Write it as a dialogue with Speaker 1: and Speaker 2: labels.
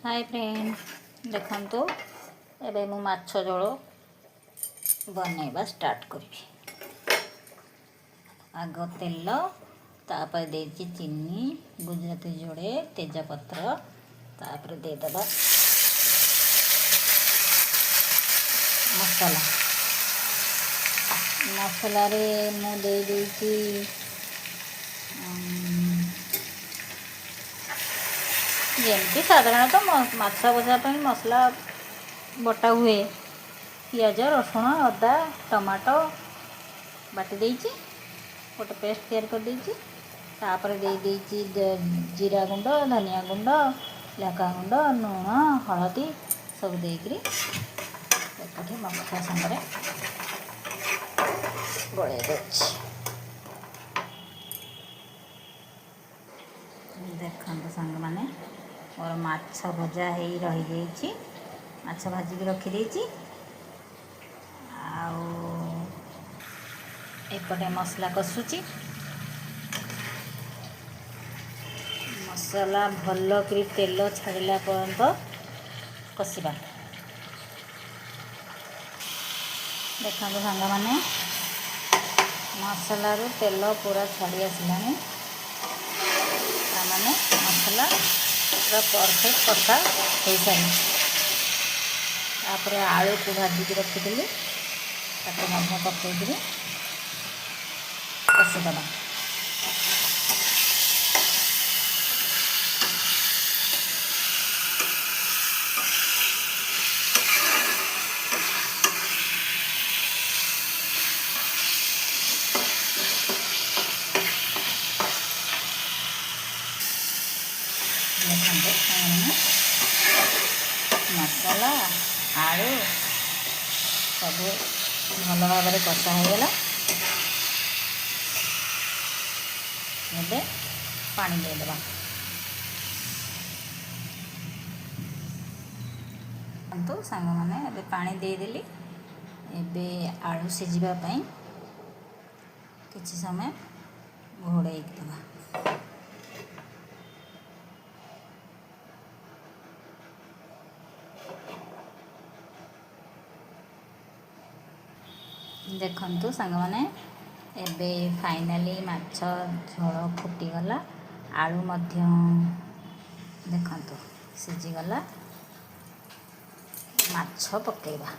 Speaker 1: Hi friend देखंतु एबे मु माछ झोल बनैबा स्टार्ट करी। आग तेल तापर देची चीनी गुजराती जोड़े तेजपत्र तापर दे दबा मसाला मसाला रे मु दे देची जमती साधारणतः माछ भजा मसला बटा हुए पियाज रसुण अदा टमाटो बाटी देची गोटे पेस्ट तैयार कर देची तापर दे देची जीरा गुंड धनिया गुंड लंका गुंड लुण हलदी सब देकरी एकाठी मसला संगे गोले देची। देखते सांग मैंने मोर माछ भजा हो रही जाइए माछ भाजिक रखीदे एपटे मसला कषुची मसला भल कि तेल छाड़ा पर्यंत कषा देखते सांग मैंने मसला रू तेल पूरा छाड़ी आसलानी माने मसला पूरा परफेक्ट कषा हो सारी तापर आलू को भाजिक रखीदी पकईकरी कषिदबा। मसला आलू सब भल भाव कषा होगला पानी देदेबा तो सांग मैंने पानी देदेली एबे आलू सिझापी किसी समय घोड़े देवा। देखंतु सांग माने एबे फाइनाली माछ झोल फुटीगला आलू मध्य देखंतु सिझीगला माछ पकेइबा।